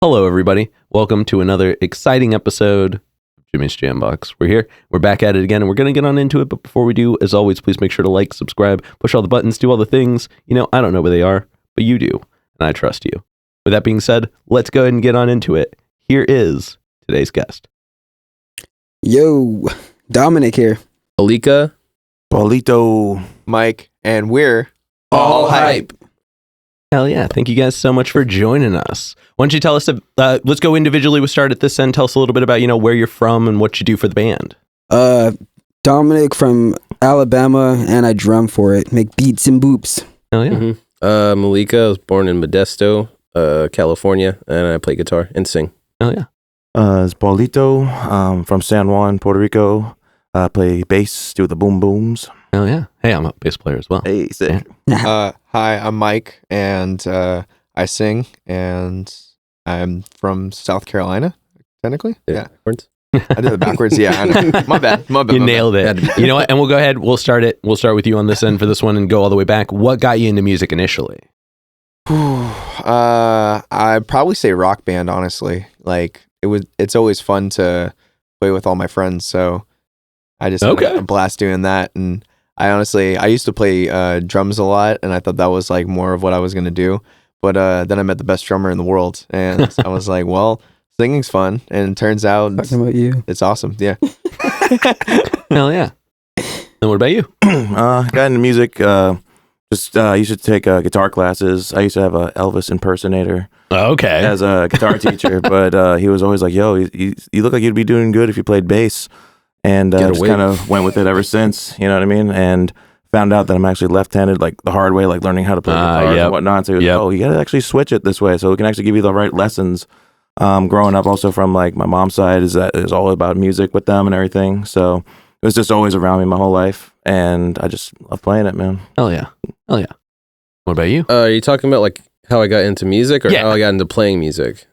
Hello, everybody. Welcome to another exciting episode of Jimmy's Jambox. We're here. We're back at it again, and we're going to get on into it. But before we do, as always, please make sure to like, subscribe, push all the buttons, do all the things. You know, I don't know where they are, but you do, and I trust you. With that being said, let's go ahead and get on into it. Here is today's guest. Yo, Dominic here. Alika, Paulito, Mike, and we're all hype. Hell yeah. Thank you guys so much for joining us. Why don't you tell us, let's go individually. We'll start at this end. Tell us a little bit about, where you're from and what you do for the band. Dominic from Alabama, and I drum for it. Make beats and boops. Hell yeah. Mm-hmm. Malika, I was born in Modesto, California, and I play guitar and sing. Hell yeah. It's Paulito, from San Juan, Puerto Rico. Play bass, do the boom booms. Hell yeah. Hey, I'm a bass player as well. Hey, sick. hi, I'm Mike, and I sing, and I'm from South Carolina, technically. Yeah. Backwards. I did it backwards. Yeah, I know. My bad. You nailed it. You know what? And we'll go ahead. We'll start with you on this end for this one and go all the way back. What got you into music initially? I'd probably say rock band, honestly. Like it's always fun to play with all my friends, so I just had a blast doing that. And I used to play drums a lot, and I thought that was like more of what I was gonna do. But then I met the best drummer in the world, and I was like, well, singing's fun, and it turns out it's awesome. Yeah. Hell yeah. And what about you? Got into music. I used to take guitar classes. I used to have a Elvis impersonator as a guitar teacher, but he was always like, yo, you look like you'd be doing good if you played bass. And just kind of went with it ever since, you know what I mean? And found out that I'm actually left-handed, like the hard way, like learning how to play guitars and whatnot. So he was like, oh, you got to actually switch it this way so we can actually give you the right lessons. Growing up also from like my mom's side is all about music with them and everything. So it was just always around me my whole life. And I just love playing it, man. Hell yeah. Hell yeah. What about you? Are you talking about like how I got into music or how I got into playing music?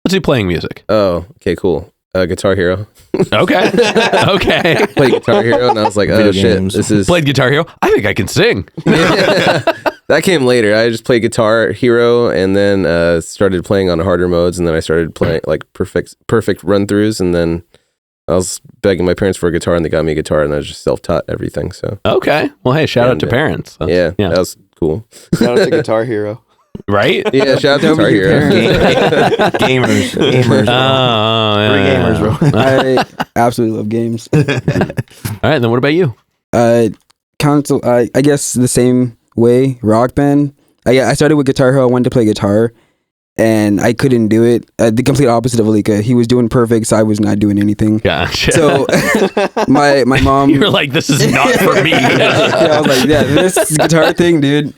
Let's do playing music. Oh, okay, cool. Guitar Hero. Okay. Okay. Played Guitar Hero and I was like, oh shit, this is... Played Guitar Hero? I think I can sing. That came later. I just played Guitar Hero and then started playing on harder modes, and then I started playing like perfect run-throughs, and then I was begging my parents for a guitar and they got me a guitar, and I was just self-taught everything. So okay. Well, hey, shout out to parents. Yeah, that was cool. Shout out to Guitar Hero. Right? Yeah, shout out to Guitar Hero. Gamers. Oh, yeah. Gamers, bro. I absolutely love games. All right, then what about you? Console. I guess the same way. Rock band. I started with Guitar Hero. I wanted to play guitar, and I couldn't do it. The complete opposite of Alika. He was doing perfect, so I was not doing anything. Gotcha. So my mom. You were like, this is not for me. I was like, yeah, this guitar thing, dude.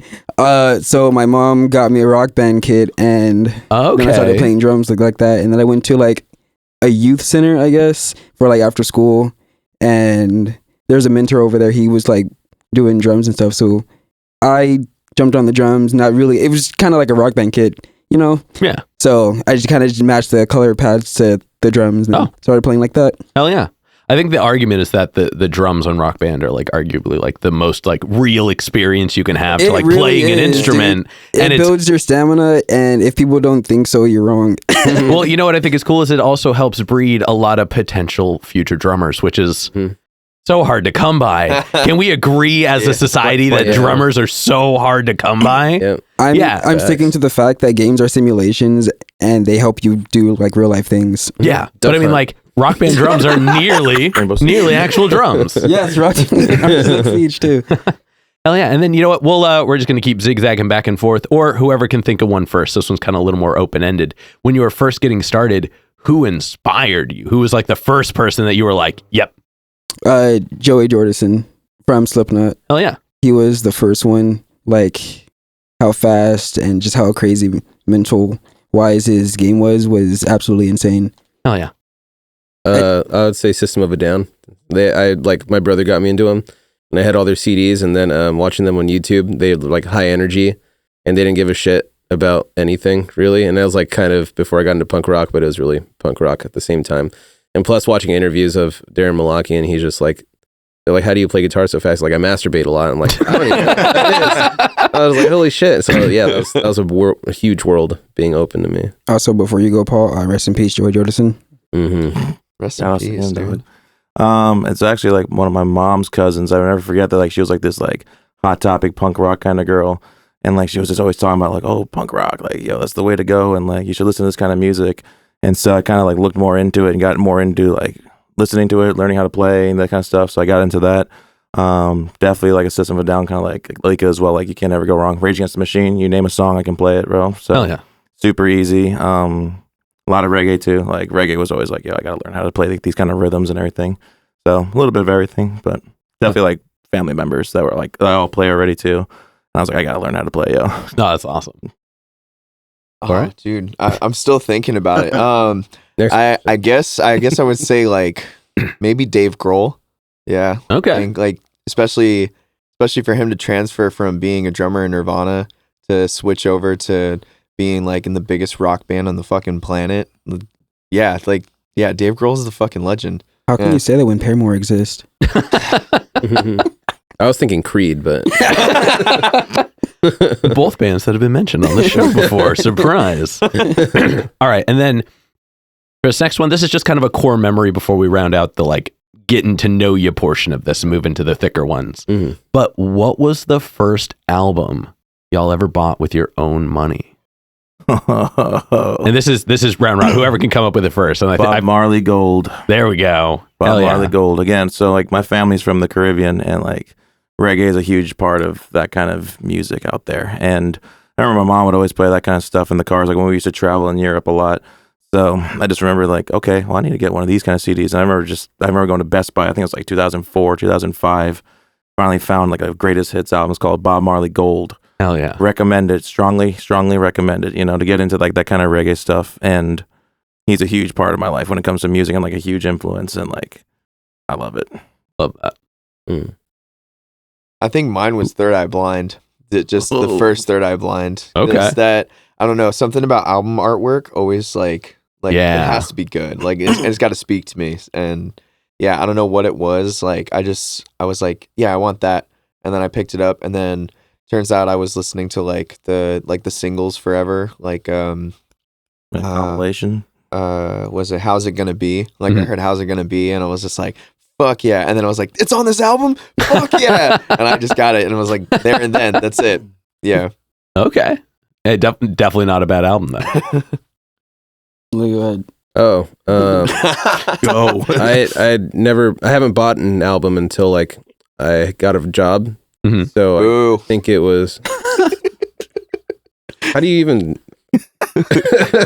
So my mom got me a Rock Band kit, and then I started playing drums like that. And then I went to like a youth center, I guess, for like after school. And there's a mentor over there. He was like doing drums and stuff. So I jumped on the drums. Not really. It was kind of like a Rock Band kit, you know? Yeah. So I just kind of matched the color pads to the drums and started playing like that. Hell yeah. I think the argument is that the drums on Rock Band are like arguably like the most like real experience you can have to like really playing an instrument. Dude. It builds your stamina, and if people don't think so, you're wrong. Well, you know what I think is cool is it also helps breed a lot of potential future drummers, which is so hard to come by. Can we agree as a society that drummers are so hard to come by? I'm sticking to the fact that games are simulations and they help you do like real life things. Yeah, but I mean like Rock Band drums are nearly actual drums. Yes, Rock Band drums are Siege too. Hell yeah. And then you know what? We're just going to keep zigzagging back and forth, or whoever can think of one first. This one's kind of a little more open-ended. When you were first getting started, who inspired you? Who was like the first person that you were like, yep? Joey Jordison from Slipknot. Hell yeah. He was the first one. Like how fast and just how crazy mental wise his game was absolutely insane. Hell yeah. I would say System of a Down. My brother got me into them, and I had all their CDs, and then watching them on YouTube, they had like high energy, and they didn't give a shit about anything really. And that was like kind of before I got into punk rock, but it was really punk rock at the same time. And plus watching interviews of Darren Malakian, he's just like They're like, how do you play guitar so fast? Like, I masturbate a lot. I'm like, I don't even know what that is. I was like, holy shit. So yeah, that was a huge world being open to me. Also, before you go, Paul, rest in peace, Joey Jordison. Mm-hmm. Rest in peace, dude. It's actually like one of my mom's cousins. I will never forget that. Like, she was like this like Hot Topic punk rock kind of girl, and like she was just always talking about like, oh, punk rock, like, yo, that's the way to go, and like you should listen to this kind of music. And so I kind of like looked more into it and got more into like listening to it, learning how to play and that kind of stuff. So I got into that. Definitely like a System of a Down, kind of like as well. Like, you can't ever go wrong. Rage Against the Machine, you name a song, I can play it, bro. So hell yeah, super easy. A lot of reggae too. Like, reggae was always like, yo, I gotta learn how to play these kind of rhythms and everything. So a little bit of everything, but definitely like family members that were like, oh, I'll play already too. And I was like, I gotta learn how to play, yo. No, that's awesome. All right, dude. I'm still thinking about it. I guess I would say like maybe Dave Grohl. Yeah. Okay. I think, like, especially for him to transfer from being a drummer in Nirvana to switch over to being like in the biggest rock band on the fucking planet. Yeah, like, yeah, Dave Grohl's the fucking legend. How can you say that when Paramore exists? I was thinking Creed, but both bands that have been mentioned on the show before. Surprise. All right, and then for this next one, this is just kind of a core memory before we round out the like getting to know you portion of this and move into the thicker ones. Mm-hmm. But what was the first album y'all ever bought with your own money? And this is round round. Whoever can come up with it first. And Bob Marley Gold. There we go. Bob Marley Gold again. So like my family's from the Caribbean, and like reggae is a huge part of that kind of music out there. And I remember my mom would always play that kind of stuff in the cars, like when we used to travel in Europe a lot. So I just remember like, okay, well, I need to get one of these kind of CDs. And I remember going to Best Buy. I think it was like 2004, 2005. Finally found like a greatest hits album. It's called Bob Marley Gold. Hell yeah. Recommend it. Strongly recommend it, to get into like that kind of reggae stuff. And he's a huge part of my life when it comes to music, and like a huge influence. And like, I love it. Love that. I think mine was Third Eye Blind. The first Third Eye Blind. Okay. That, I don't know, something about album artwork always like yeah. It has to be good. Like, it's got to speak to me. And yeah, I don't know what it was. Like, I was like, yeah, I want that. And then I picked it up, and then turns out I was listening to like the singles forever. Like, compilation. Was it How's It Gonna Be? Like, I heard How's It Gonna Be, and I was just like, fuck yeah. And then I was like, it's on this album? Fuck yeah. And I just got it, and I was like, there and then, that's it. Yeah. Okay. Hey, definitely not a bad album though. Go ahead. Oh, Go. I haven't bought an album until like I got a job. Mm-hmm. So I think it was. How do you even?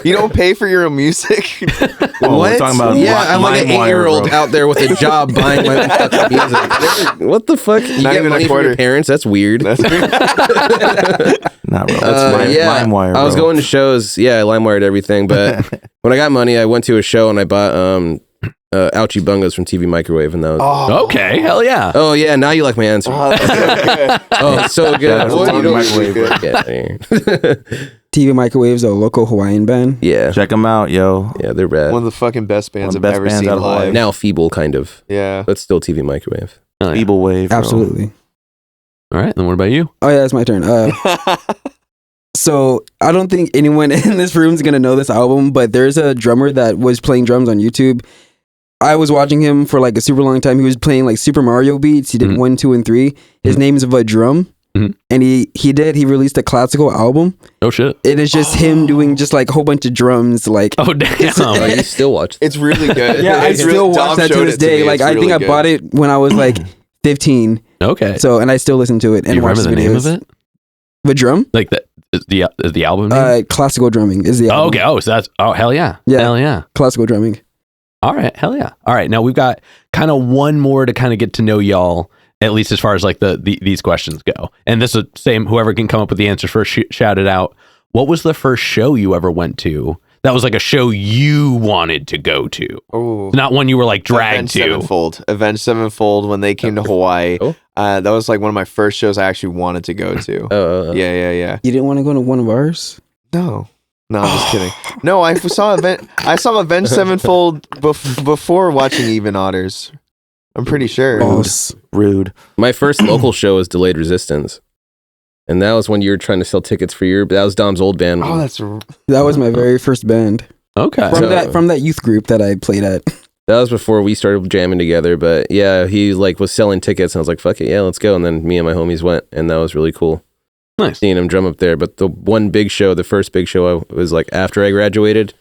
You don't pay for your own music? Well, we're talking about I'm like an 8-year-old out there with a job buying my fucking music. What the fuck? You get money from your parents? That's weird. Not real. That's LimeWire. I was going to shows. Yeah, I LimeWired everything. But when I got money, I went to a show and I bought Ouchie Bungas from TV Microwave, and that was okay. Hell yeah. Oh yeah, now you like my answer. Oh, so good. TV Microwave's a local Hawaiian band. Yeah, check them out, yo. Yeah, they're rad. One of the fucking best bands I've ever seen live. Now feeble, kind of. Yeah, but still TV Microwave. Oh, yeah. Feeble wave, bro. Absolutely. All right, then what about you? Oh yeah, it's my turn. So I don't think anyone in this room is gonna know this album, but there's a drummer that was playing drums on YouTube. I was watching him for like a super long time. He was playing like Super Mario beats. He did 1, 2, and 3. His name is Vadrum. And he released a classical album. Oh shit! It is just him doing just like a whole bunch of drums. Like, oh damn! You still watch it? It's really good. Yeah, I still watch that to this day. Like, I think I bought it when I was like 15. Okay. So, and I still listen to it. Do you remember the name of it? Vadrum? Like the album name? Classical drumming is the album. Oh, okay. Oh, so that's hell yeah. Yeah. Hell yeah. Classical drumming. All right, hell yeah. All right, now we've got kind of one more to kind of get to know y'all, at least as far as like these questions go. And this is the same, whoever can come up with the answers first, shout it out. What was the first show you ever went to that was like a show you wanted to go to? Oh, not one you were like dragged to. Avenged Sevenfold, when they came to Hawaii. That was like one of my first shows I actually wanted to go to. Yeah. You didn't want to go to one of ours? No, I'm just kidding. No, I saw Avenged Sevenfold before watching Even Otters. I'm pretty sure. Rude. My first local show was Delayed Resistance. And that was when you were trying to sell tickets for that was Dom's old band. Oh, that was my very first band. Okay. From that youth group that I played at. That was before we started jamming together, but yeah, he like was selling tickets and I was like, fuck it, yeah, let's go. And then me and my homies went and that was really cool. Nice. Seeing him drum up there. But the first big show was like after I graduated,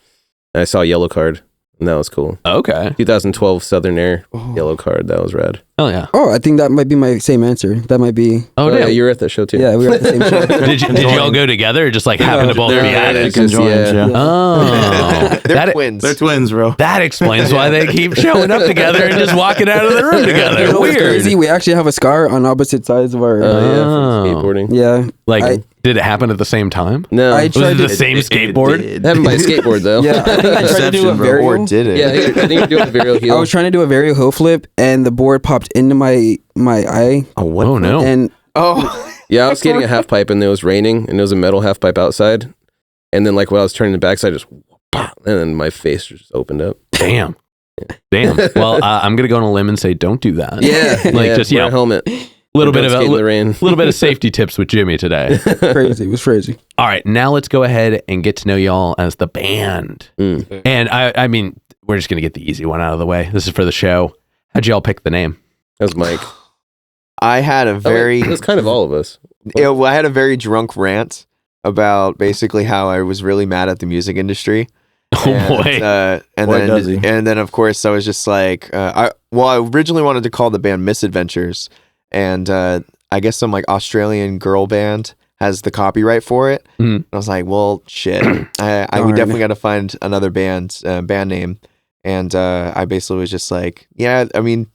and I saw Yellow Card. And that was cool. Okay. 2012 Southern Air, Yellow Card. That was rad. Oh, yeah. Oh, I think that might be my same answer. That might be. Oh, yeah, you were at that show too. Yeah, we were at the same show. Did you all go together or just like happen to both be at it? Yeah. Oh. They're twins. They're twins, bro. That explains why they keep showing up together and just walking out of the room together. You know what's Weird. crazy? We actually have a scar on opposite sides of our. Yeah, from skateboarding. Yeah. Like, did it happen at the same time? No. I Was tried it the to- same skateboard? Happened by a skateboard though. Yeah, I think I tried to do a Deception, bro. varial. Or did it? Yeah, I think you're doing a varial heel. I was trying to do a varial heel flip, and the board popped into my eye, Oh, what? Oh, no. and Yeah, I was skating a half pipe and it was raining and it was a metal half pipe outside. And then like when I was turning the backside, just pop, and then my face just opened up. Damn. Damn. Well, I'm going to go on a limb and say don't do that. Yeah. Like, just, you wear know, a helmet. little bit Don't of skate in the rain. little bit of safety tips with Jimmy today. crazy. It was crazy. All right, now let's go ahead and get to know y'all as the band. Mm. And I mean, we're just gonna get the easy one out of the way. This is for the show. How'd y'all pick the name? That was Mike. I had a very. It was kind of all of us. I had a very drunk rant about basically how I was really mad at the music industry. Oh boy. And then of course I was just like, I originally wanted to call the band Misadventures, and I guess some like Australian girl band has the copyright for it. Mhm. I was like, well, shit, I Darn. definitely got to find another band name, and I basically was just like, yeah, I mean,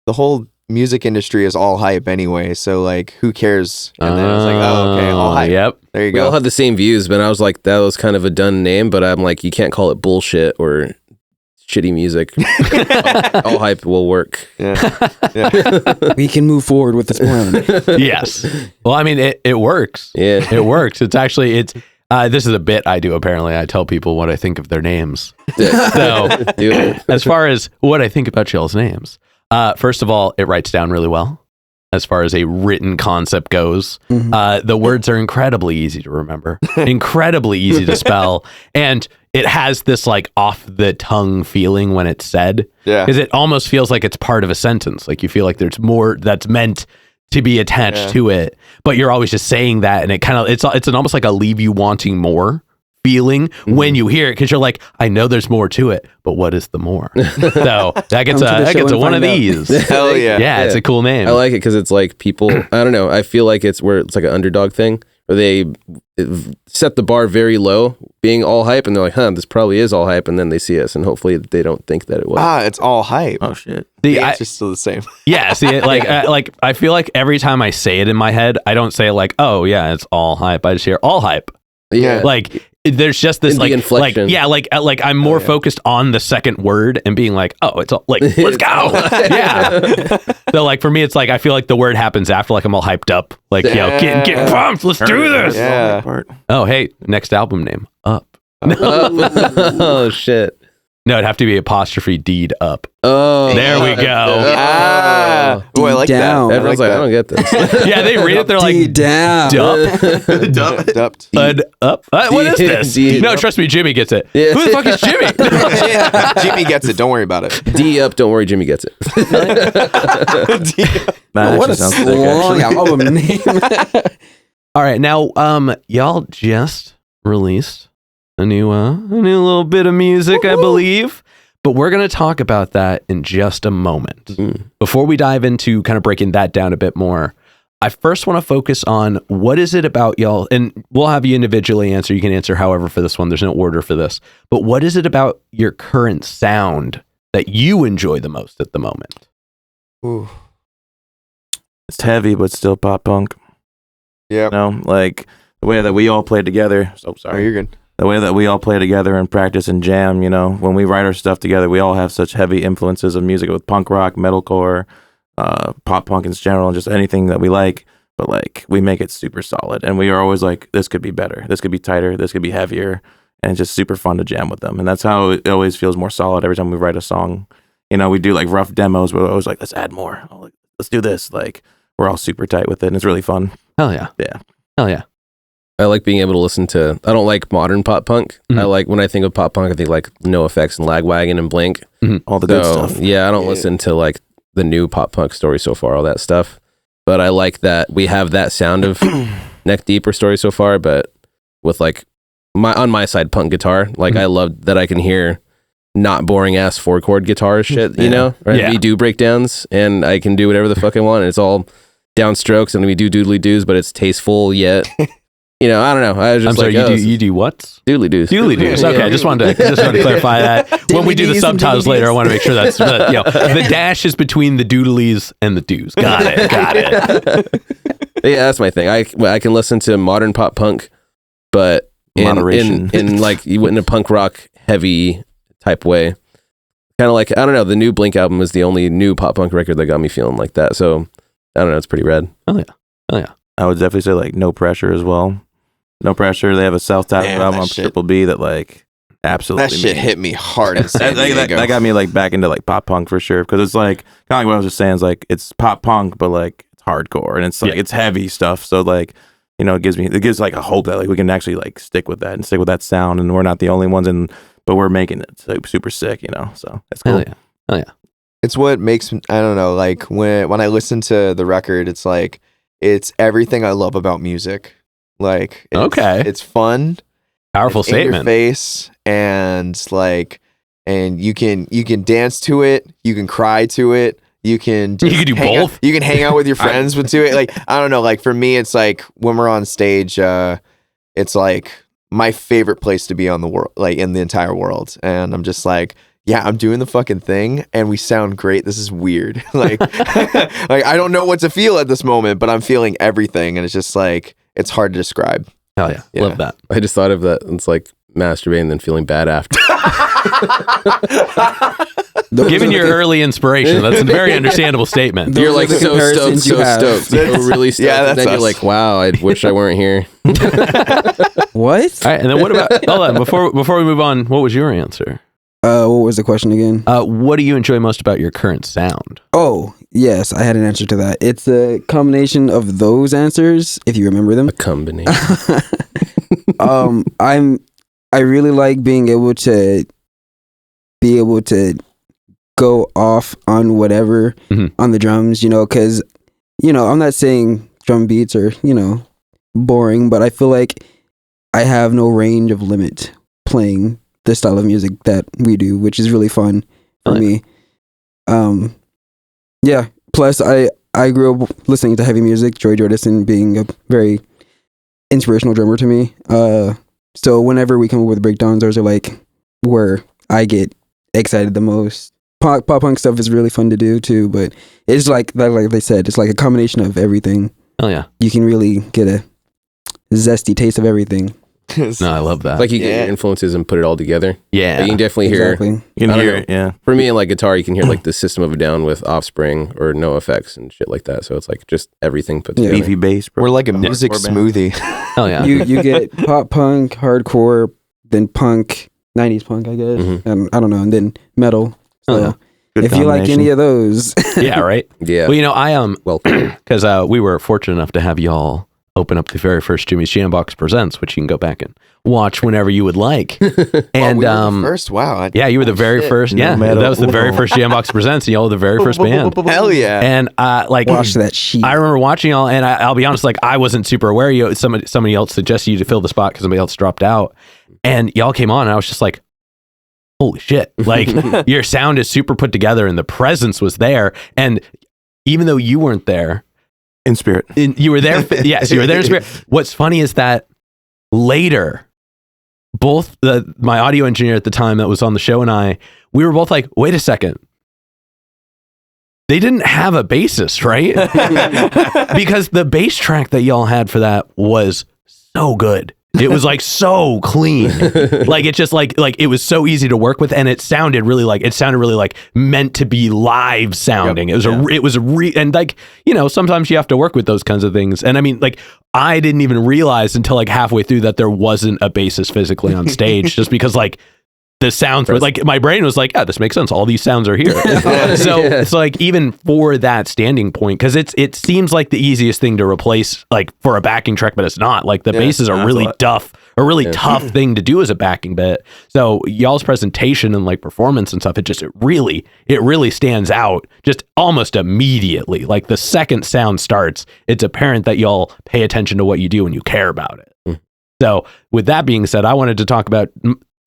the whole music industry is all hype anyway, so like, who cares? And then I was like, oh, okay, all hype. Yep. There you We go. all had the same views, but I was like, that was kind of a done name, but I'm like, you can't call it bullshit or shitty music. all hype will work. Yeah. We can move forward with this plan. Yes. Well, I mean, it works. Yeah. It works. It's actually this is a bit I do. Apparently, I tell people what I think of their names. So, as far as what I think about y'all's names, first of all, it writes down really well. As far as a written concept goes, the words are incredibly easy to remember, incredibly easy to spell, and it has this like off the tongue feeling when it's said. Yeah. Because it almost feels like it's part of a sentence. Like you feel like there's more that's meant to be attached to it, but you're always just saying that, and it kind of it's an almost like a leave you wanting more feeling when you hear it, because you're like, I know there's more to it, but what is the more? So that gets a one of these. Hell yeah. Yeah, it's a cool name. I like it because it's like people, I don't know, I feel like it's like an underdog thing where they set the bar very low, being all hype, and they're like, this probably is all hype, and then they see us, and hopefully they don't think that it was. It's all hype. Oh shit. See, The answer's still the same. yeah, see, like I feel like every time I say it in my head, I don't say like, oh yeah, it's all hype. I just hear all hype. Yeah. Like there's just this In the like inflection. like I'm more focused on the second word and being like, oh, it's all like, let's go. Yeah. So like for me, it's like I feel like the word happens after, like I'm all hyped up, like get pumped, let's do this. Yeah. Oh hey, next album name, Up. Oh shit. No, it'd have to be apostrophe deed up. Oh, There we go. Oh, I like Down. that. Everyone's like, I don't get this. Yeah, they read it. They're like, D down. dup. Dupped. Up. What is this? D- No, trust me, Jimmy gets it. Yeah. Who the fuck is Jimmy? Jimmy gets it. Don't worry about it. D up, don't worry, Jimmy gets it. That What a actually sounds sick, long actually. album name. All right, now, y'all just released a new little bit of music, I believe. But we're going to talk about that in just a moment. Before we dive into kind of breaking that down a bit more, I first want to focus on what is it about y'all, and we'll have you individually answer. You can answer however for this one. There's no order for this. But what is it about your current sound that you enjoy the most at the moment? Ooh. It's heavy, but still pop punk. Yeah. You know, like the way that we all play together. So Oh, sorry. you're good. The way that we all play together and practice and jam, you know, when we write our stuff together, we all have such heavy influences of music with punk rock, metalcore, pop punk in general, and just anything that we like. But like, we make it super solid, and we are always like, this could be better, this could be tighter, this could be heavier, and it's just super fun to jam with them. And that's how it always feels more solid every time we write a song. we do like rough demos, but I was like, let's add more. Let's do this. Like, we're all super tight with it, and it's really fun. Hell yeah. Yeah. Hell yeah. I like being able to listen to, I don't like modern pop punk. I like, when I think of pop punk, I think like NoFX and Lagwagon and Blink. All the good stuff. Yeah, I don't listen to like the new pop punk Story So Far, all that stuff. But I like that we have that sound of Neck Deep or Story So Far, but with like on my side punk guitar. Like I love that I can hear not boring ass 4-chord guitar shit, you know? Right? Yeah. We do breakdowns and I can do whatever the fuck I want. And it's all downstrokes and we do doodly doos, but it's tasteful yet. I don't know. I was just you do what? Doodly doos. Doodly doos. Okay, I just wanted to clarify that. When we do the subtitles later, I want to make sure that's the dash is between the doodlies and the doos. Got it. Yeah, that's my thing. I can listen to modern pop punk, but in like in a punk rock heavy type way. Kind of like, I don't know, the new Blink album is the only new pop punk record that got me feeling like that. So I don't know, it's pretty rad. Oh yeah. I would definitely say like No Pressure as well. No Pressure. They have a self-titled album on Triple B that like absolutely that shit hit me hard. That got me like back into like pop punk for sure, because it's like kind of like what I was just saying. Is like it's pop punk, but like it's hardcore and it's like it's heavy stuff. So like it gives like a hope that like we can actually like stick with that and stick with that sound, and we're not the only ones, but we're making it super sick. So that's cool. Hell yeah. It's what makes I don't know. Like when I listen to the record, it's like it's everything I love about music. Like it's fun, powerful it's statement. In your face, and like, and you can dance to it, you can cry to it, you can do both. You can hang out with your friends to it. Like I don't know. Like for me, it's like when we're on stage, it's like my favorite place to be on the world, like in the entire world, and I'm just like. Yeah, I'm doing the fucking thing and we sound great. This is weird. Like I don't know what to feel at this moment, but I'm feeling everything and it's just like it's hard to describe. Hell yeah. Love that. I just thought of that. It's like masturbating and then feeling bad after. Given your early inspiration, that's a very understandable statement. You're like so stoked, really stoked. Yeah, and then you're like, wow, I wish I weren't here. What? All right, and then what about, hold on, before we move on, what was your answer? What was the question again? What do you enjoy most about your current sound? Oh, yes, I had an answer to that. It's a combination of those answers, if you remember them. A combination. I really like being able to go off on whatever on the drums, because I'm not saying drum beats are boring, but I feel like I have no range of limit playing the style of music that we do, which is really fun for me. Yeah. Plus, I grew up listening to heavy music. Joy Jordison being a very inspirational drummer to me. So whenever we come up with breakdowns, those are like where I get excited the most. Pop punk stuff is really fun to do too, but it's like they said, it's like a combination of everything. Oh yeah, you can really get a zesty taste of everything. No, I love that. Like you get your influences and put it all together. Yeah, you can definitely hear. You can hear it. Yeah. For me, in like guitar, you can hear like the System of a Down with Offspring or NoFX and shit like that. So it's like just everything put together. Beefy bass. We're like a music smoothie. Oh yeah. You get pop punk, hardcore, then punk, 90s punk, I guess, and I don't know, and then metal. So if you like any of those, yeah, right. Yeah. Well, I because we were fortunate enough to have y'all open up the very first Jimmy's Jambox Presents, which you can go back and watch whenever you would like. And we were the first. Wow. You were the very first. Yeah, that was the very first Jambox Presents, and y'all were the very first band. Hell yeah. And watch that sheet. I remember watching y'all, and I'll be honest, like I wasn't super aware. Somebody else suggested you to fill the spot because somebody else dropped out, and y'all came on, and I was just like, holy shit! Like your sound is super put together, and the presence was there, and even though you weren't there. In spirit. You were there. Yes, you were there in spirit. What's funny is that later, both my audio engineer at the time that was on the show and we were both like, wait a second. They didn't have a bassist, right? Because the bass track that y'all had for that was so good. It was like so clean. Like it just like it was so easy to work with, and it sounded really like meant to be live sounding. Yep. And like, sometimes you have to work with those kinds of things. And I mean, like I didn't even realize until like halfway through that there wasn't a bassist physically on stage, just because like the sounds were like, my brain was like, yeah, this makes sense. All these sounds are here. So it's like, even for that standing point, because it seems like the easiest thing to replace, like for a backing track, but it's not. Like the basses are really tough thing to do as a backing bit. So y'all's presentation and like performance and stuff, it really stands out just almost immediately. Like the second sound starts, it's apparent that y'all pay attention to what you do and you care about it. So with that being said, I wanted to talk about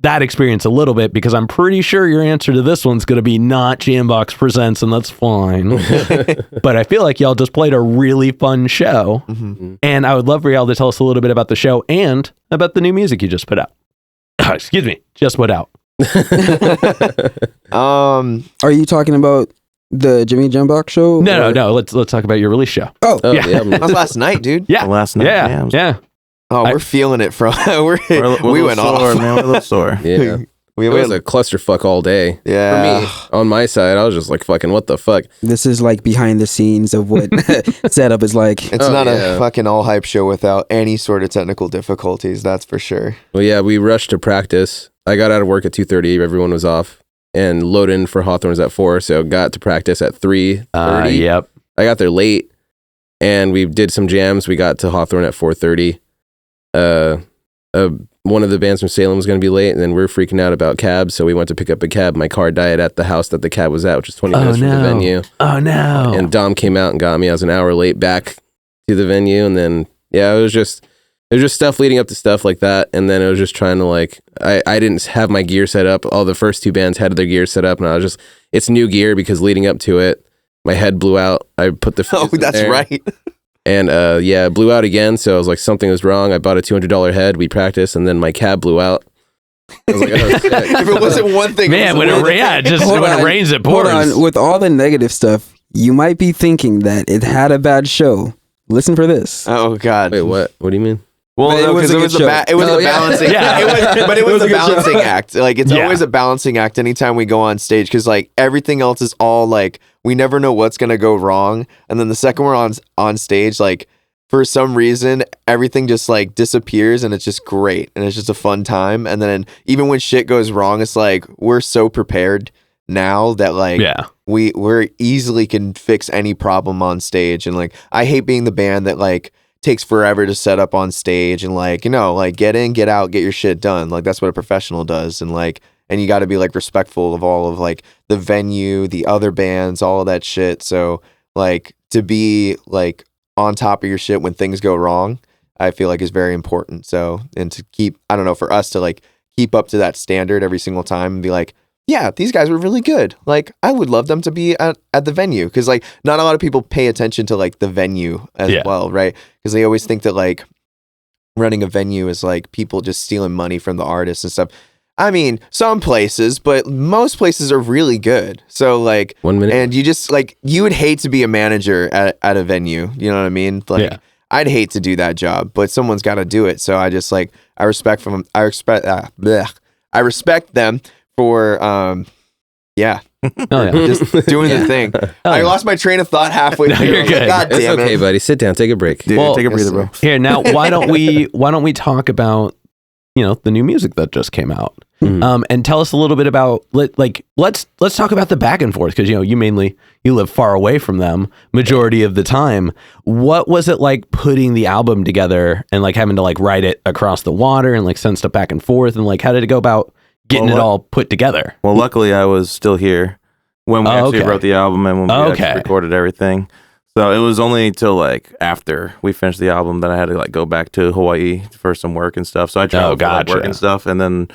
that experience a little bit, because I'm pretty sure your answer to this one's going to be not Jambox Presents, and that's fine. But I feel like y'all just played a really fun show, and I would love for y'all to tell us a little bit about the show and about the new music you just put out. Excuse me, just put out. Are you talking about the Jimmy Jambox show? No. Let's talk about your release show. Oh yeah. That was last night, dude. Yeah, last night. Yeah. Oh, we're feeling it from. we went off. Man, we're a little sore. Yeah. It was a clusterfuck all day. Yeah. For me, on my side, I was just like, fucking, what the fuck? This is like behind the scenes of what setup is like. It's not a fucking all hype show without any sort of technical difficulties, that's for sure. Well, yeah, we rushed to practice. I got out of work at 2:30. Everyone was off. And load in for Hawthorne's at 4, so got to practice at 3:30. Yep. I got there late, and we did some jams. We got to Hawthorne at 4:30. One of the bands from Salem was going to be late, and then we were freaking out about cabs, so we went to pick up a cab. My car died at the house that the cab was at, which is 20 minutes from the venue. Oh, no. And Dom came out and got me. I was an hour late back to the venue, and then, yeah, it was just stuff leading up to stuff like that, and then it was just trying to, like, I didn't have my gear set up. All the first two bands had their gear set up, and I was just, it's new gear, because leading up to it, my head blew out. I put the fuse in that's there. Right. And it blew out again. So I was like, something was wrong. I bought a $200 head. We practiced, and then my cab blew out. I was like, oh, shit. If it wasn't one thing, Man, when it rains, it pours. Hold on. With all the negative stuff, you might be thinking that it had a bad show. Listen for this. Oh God. Wait, what? What do you mean? Well, it was a balancing. But it was a balancing act. Like it's always a balancing act anytime we go on stage, because like everything else is all like we never know what's gonna go wrong, and then the second we're on stage, like for some reason everything just like disappears, and it's just great, and it's just a fun time. And then even when shit goes wrong, it's like we're so prepared now that like we're easily can fix any problem on stage. And like I hate being the band that like takes forever to set up on stage and like, you know, like get in, get out, get your shit done. Like that's what a professional does. And like, and you got to be like respectful of all of like the venue, the other bands, all of that shit. So like to be like on top of your shit when things go wrong, I feel like is very important. So, and to keep, I don't know, for us to like keep up to that standard every single time and be like, yeah, these guys were really good. Like, I would love them to be at the venue, because like not a lot of people pay attention to like the venue as well, right? Because they always think that like running a venue is like people just stealing money from the artists and stuff. I mean, some places, but most places are really good. So like, 1 minute, and you just like you would hate to be a manager at a venue. You know what I mean? Like, I'd hate to do that job, but someone's got to do it. So I just like I respect them for just doing the thing. I lost my train of thought halfway through. You're good. God damn it's okay, buddy. Sit down, take a break. Dude, take a breather, bro. Here now, why don't we talk about, you know, the new music that just came out, and tell us a little bit about let's talk about the back and forth, because you know you live far away from them majority of the time. What was it like putting the album together and like having to like write it across the water and like send stuff back and forth, and like how did it go about getting it all put together? Well, luckily I was still here when we actually wrote the album and when we actually recorded everything. So it was only till like after we finished the album that I had to like go back to Hawaii for some work and stuff. So I traveled for like, work and stuff, and then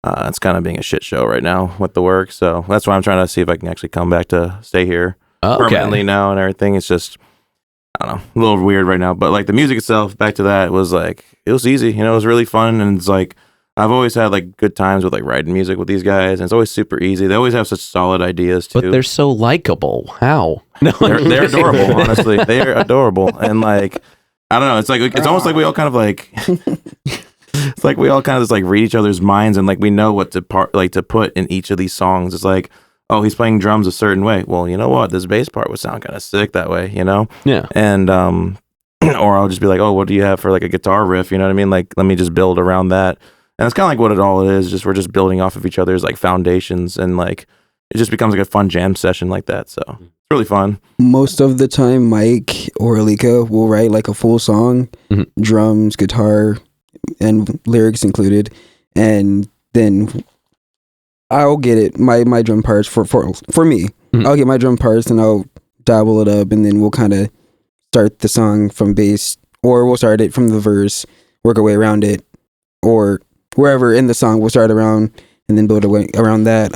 it's kind of being a shit show right now with the work. So that's why I'm trying to see if I can actually come back to stay here permanently now and everything. It's just, I don't know, a little weird right now. But like the music itself, back to that, was like, it was easy. You know, it was really fun, and it's like, I've always had like good times with like writing music with these guys, and it's always super easy. They always have such solid ideas too. But they're so likable. How? No, they're adorable. Honestly, they are adorable, and like I don't know. It's like it's almost like we all kind of like it's like we all kind of just like read each other's minds, and like we know what to to put in each of these songs. It's like, oh, he's playing drums a certain way. Well, you know what? This bass part would sound kind of sick that way, you know? Yeah. And or I'll just be like, oh, what do you have for like a guitar riff? You know what I mean? Like, let me just build around that. And it's kind of like what it all is. Just we're just building off of each other's like foundations, and like it just becomes like a fun jam session like that. So it's really fun. Most of the time, Mike or Alika will write like a full song, drums, guitar, and lyrics included, and then I'll get it my drum parts for me. I'll get my drum parts and I'll dabble it up, and then we'll kind of start the song from bass, or we'll start it from the verse, work our way around it, or wherever in the song we'll start around and then build a way around that.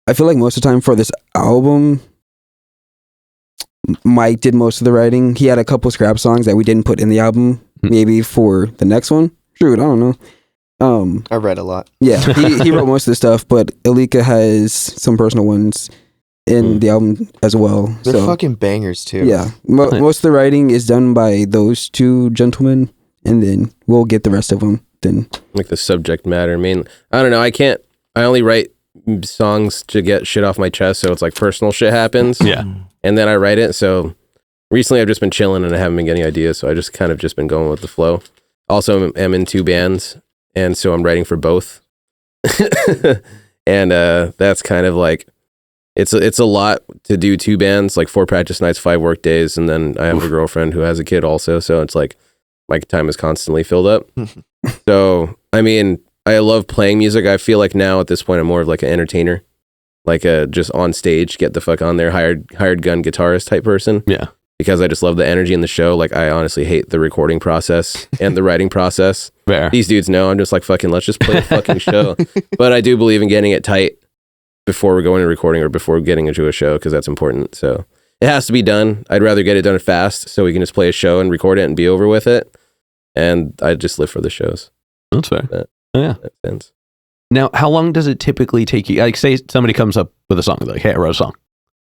I feel like most of the time for this album, Mike did most of the writing. He had a couple scrap songs that we didn't put in the album, maybe for the next one. Shoot, I don't know. I read a lot. Yeah, he wrote most of the stuff, but Alika has some personal ones in the album as well. They're fucking bangers too. Yeah, most of the writing is done by those two gentlemen, and then we'll get the rest of them. Then like the subject matter. I mean, I don't know. I only write songs to get shit off my chest, so it's like personal shit happens. Yeah. And then I write it. So recently I've just been chilling and I haven't been getting ideas, so I just kind of just been going with the flow. Also, I'm in 2 bands, and so I'm writing for both. And that's kind of like it's a lot to do 2 bands, like 4 practice nights, 5 work days, and then I have a girlfriend who has a kid also, so it's like my time is constantly filled up. So, I mean, I love playing music. I feel like now at this point I'm more of like an entertainer, like a just on stage, get the fuck on there, hired gun guitarist type person. Yeah. Because I just love the energy in the show. Like, I honestly hate the recording process and the writing process. Fair. These dudes know I'm just like, fucking, let's just play a fucking show. But I do believe in getting it tight before we're going to recording or before getting into a show, because that's important. So it has to be done. I'd rather get it done fast so we can just play a show and record it and be over with it. And I just live for the shows. That's fair. Yeah. That sense. Now, how long does it typically take you? Like, say somebody comes up with a song, like, hey, I wrote a song.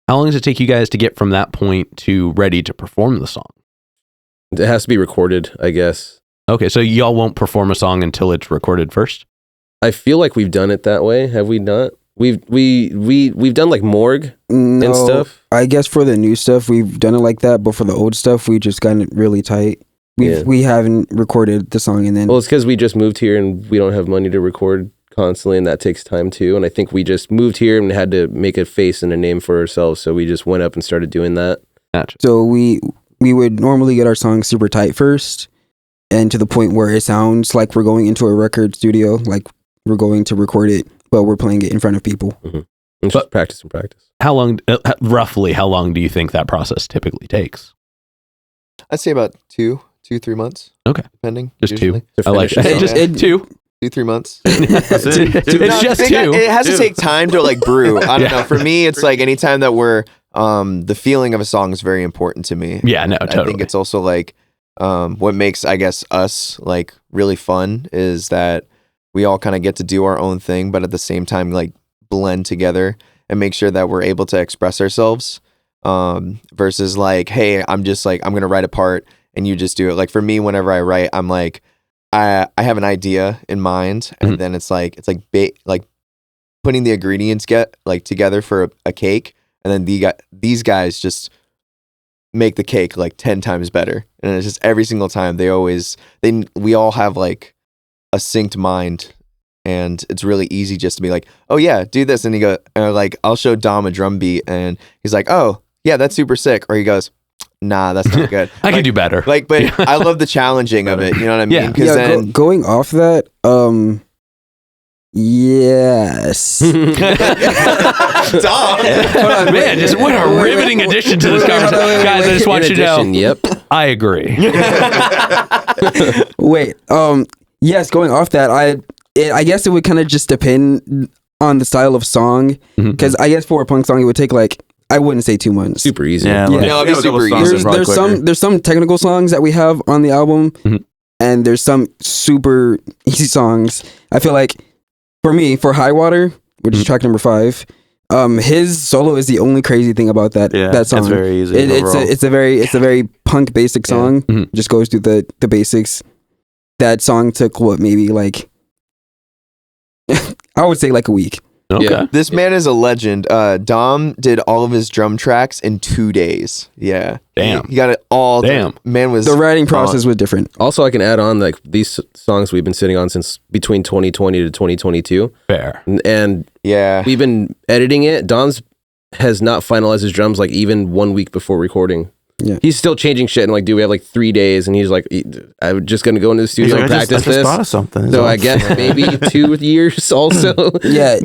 How long does it take you guys to get from that point to ready to perform the song? It has to be recorded, I guess. Okay, so y'all won't perform a song until it's recorded first? I feel like we've done it that way. Have we not? We've done like morgue and stuff. I guess for the new stuff we've done it like that, but for the old stuff we just gotten it really tight. We haven't recorded the song and then. Well, it's because we just moved here and we don't have money to record constantly, and that takes time too. And I think we just moved here and had to make a face and a name for ourselves, so we just went up and started doing that. Gotcha. So we would normally get our songs super tight first, and to the point where it sounds like we're going into a record studio, like we're going to record it, but we're playing it in front of people. Mm-hmm. It's just practice and practice. How long, roughly, how long do you think that process typically takes? I'd say about 2-3 months. Okay. Depending. Just usually. 2. I like that. Just 2. 2-3 months. It's just 2. It has to take time to like brew. I don't know. For me, it's like anytime that we're the feeling of a song is very important to me. Yeah, no, totally. I think it's also like what makes, I guess, us like really fun is that we all kind of get to do our own thing, but at the same time like blend together and make sure that we're able to express ourselves versus like, hey, I'm gonna write a part and you just do it. Like for me, whenever I write, I'm like, I have an idea in mind, and then it's like putting the ingredients together for a cake, and then these guys just make the cake like 10 times better, and it's just every single time we all have like a synced mind, and it's really easy just to be like, oh yeah, do this, and like I'll show Dom a drum beat, and he's like, oh yeah, that's super sick, or he goes, nah, that's not good. I can do better. But I love the challenging of it. You know what I mean? Yeah. Going off that, yes. Man, just what a riveting addition to this conversation. Guys, I just want you to know. Yep. I agree. Wait, yes, going off that, I guess it would kind of just depend on the style of song, because I guess for a punk song, it would take like, I wouldn't say 2 months. Super easy. Yeah. No, it'd be super easy. There's some technical songs that we have on the album, and there's some super easy songs. I feel like for me, for High Water, which is track number 5, his solo is the only crazy thing about that song. It's very easy. It's a very punk basic song. Just goes through the basics. That song took maybe like I would say like a week. Okay. Yeah. This man is a legend. Dom did all of his drum tracks in 2 days. Yeah. Damn. He got it all. Damn. Man was The writing process was different. Also, I can add on like these songs we've been sitting on since between 2020 to 2022. Fair. And Yeah. we've been editing it. Don's has not finalized his drums like even 1 week before recording. Yeah. He's still changing shit and like, dude, we have like 3 days, and he's like, I'm just gonna go into the studio and practice I just this. thought of something. So I guess maybe 2 years also. Yeah,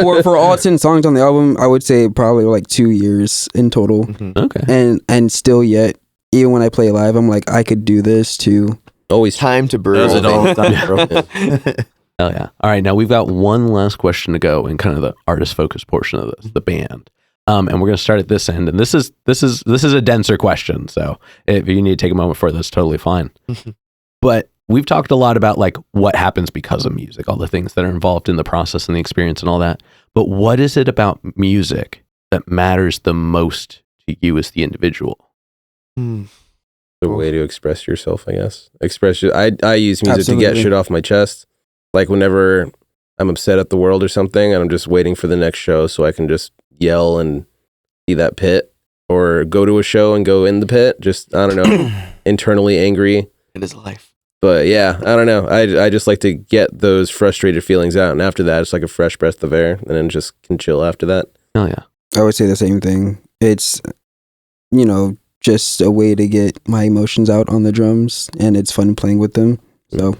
for all 10 songs on the album, I would say probably like 2 years in total. Okay. And still yet, even when I play live, I'm like, I could do this too. Always Time to brew. Does it all the time, bro. Hell yeah. All right, now we've got one last question to go in kind of the artist focused portion of this, the band. And we're going to start at this end, and this is a denser question, so if you need to take a moment for it, that's totally fine. But we've talked a lot about like what happens because of music, all the things that are involved in the process and the experience and all that. But what is it about music that matters the most to you as the individual? the way to express yourself, I guess. I use music Absolutely. to get shit off my chest. Like whenever I'm upset at the world or something, and I'm just waiting for the next show so I can just yell and see that pit, or go to a show and go in the pit. Just, I don't know, internally angry. It is life. But yeah, I don't know. I just like to get those frustrated feelings out, and after that, it's like a fresh breath of air, and then just can chill after that. Oh yeah. I would say the same thing. It's, just a way to get my emotions out on the drums, and it's fun playing with them. So,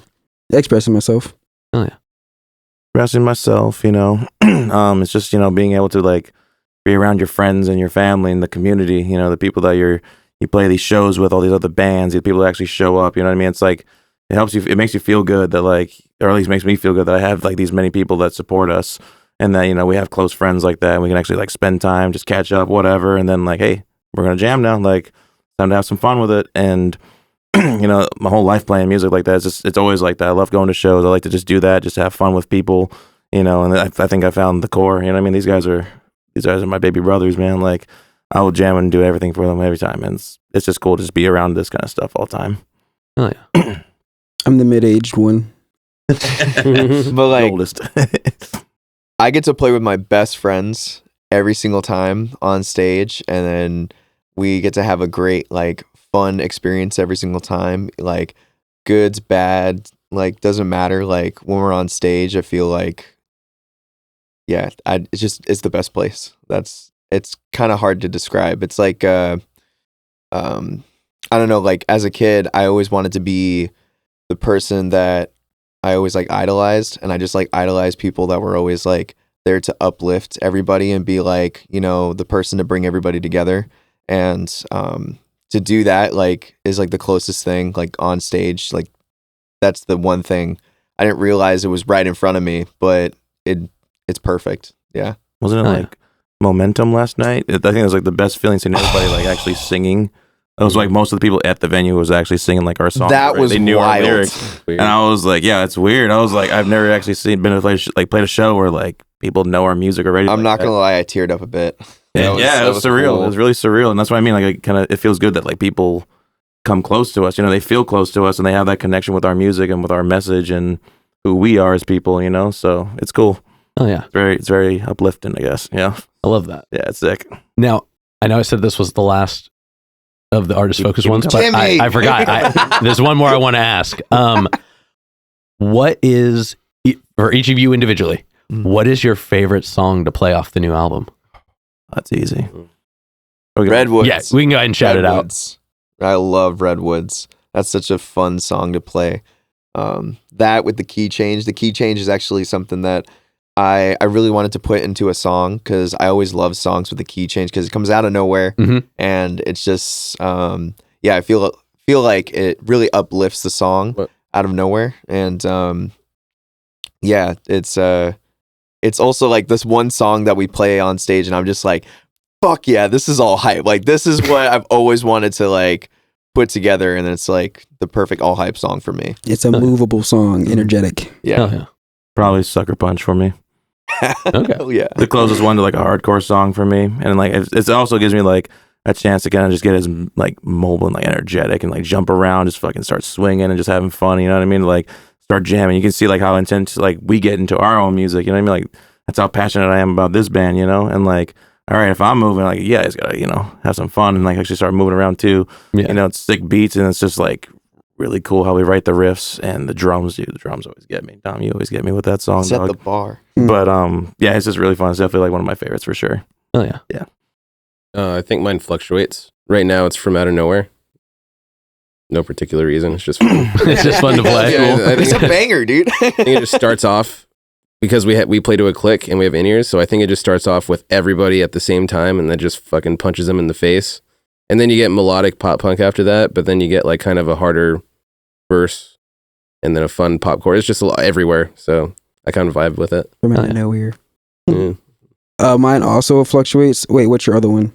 expressing myself. Oh yeah. Expressing myself, it's just, being able to like be around your friends and your family and the community, the people that you play these shows with, all these other bands, the people that actually show up, you know what I mean? It's like, it helps you, it makes you feel good that like, or at least makes me feel good that I have like these many people that support us, and that, we have close friends like that, and we can actually like spend time, just catch up, whatever. And then like, hey, we're going to jam now. Like, time to have some fun with it. And, my whole life playing music like that, it's always like that. I love going to shows. I like to just do that, just have fun with people, and I think I found the core, you know what I mean? These guys are my baby brothers, man. Like, I will jam and do everything for them every time. And it's just cool to just be around this kind of stuff all the time. Oh yeah. I'm the mid-aged one. But like, Oldest. I get to play with my best friends every single time on stage, and then we get to have a great like fun experience every single time. Like, goods, bad, like doesn't matter. Like when we're on stage, I feel like, yeah, it's the best place. It's kind of hard to describe. It's like I don't know, like as a kid, I always wanted to be the person that I always like idolized, and I just like idolized people that were always like there to uplift everybody and be like, the person to bring everybody together. And to do that like is like the closest thing like on stage. Like that's the one thing I didn't realize it was right in front of me, but it's perfect. Yeah. Wasn't it like Momentum last night? I think it was like the best feeling seeing everybody like actually singing. It was like most of the people at the venue was actually singing like our song. That was they knew wild. our lyrics, and I was like, yeah, it's weird. I was like, I've never actually played a show where like people know our music already. I'm not gonna lie, I teared up a bit. It was surreal. Cool. It was really surreal, and that's what I mean. Like, it feels good that like people come close to us. They feel close to us, and they have that connection with our music and with our message and who we are as people. So it's cool. Oh yeah. It's very uplifting, I guess. Yeah, I love that. yeah, it's sick. Now, I know I said this was the last of the artist focus ones, but I forgot. There's one more I want to ask. What is, for each of you individually, what is your favorite song to play off the new album? That's easy. Redwoods. Yeah, we can go ahead and shout Redwoods. I love Redwoods. That's such a fun song to play. That with the key change. The key change is actually something that I really wanted to put into a song, because I always love songs with the key change because it comes out of nowhere, and it's just I feel like it really uplifts the song out of nowhere, and it's also like this one song that we play on stage, and I'm just like, fuck yeah, this is all hype. Like this is what I've always wanted to like put together, and it's like the perfect all hype song for me. It's a movable song, energetic. Yeah. Probably Sucker Punch for me. Okay. Hell yeah. The closest one to like a hardcore song for me, and like it also gives me like a chance to kind of just get as like mobile and like energetic and like jump around, just fucking start swinging and just having fun. You know what I mean? Like start jamming. You can see like how intense like we get into our own music. You know what I mean? Like that's how passionate I am about this band, you know? And like, all right, if I'm moving, like, yeah, it's gotta, you know, have some fun and like actually start moving around too. Yeah. You know, it's sick beats and it's just like really cool how we write the riffs and the drums, dude. The drums always get me. Dom, you always get me with that song. Set the bar. But yeah, it's just really fun. It's definitely like one of my favorites for sure. Oh yeah. Yeah. I think mine fluctuates. Right now it's From Out of Nowhere. No particular reason. It's just fun. It's just fun to play. Yeah, cool. It's a banger, dude. I think it just starts off because we play to a click and we have in-ears, so I think it just starts off with everybody at the same time and that just fucking punches them in the face. And then you get melodic pop punk after that, but then you get like kind of a harder verse and then a fun pop chorus. It's just a lot everywhere, so I kind of vibe with it. From Out of Nowhere. Yeah. Mine also fluctuates. Wait, what's your other one?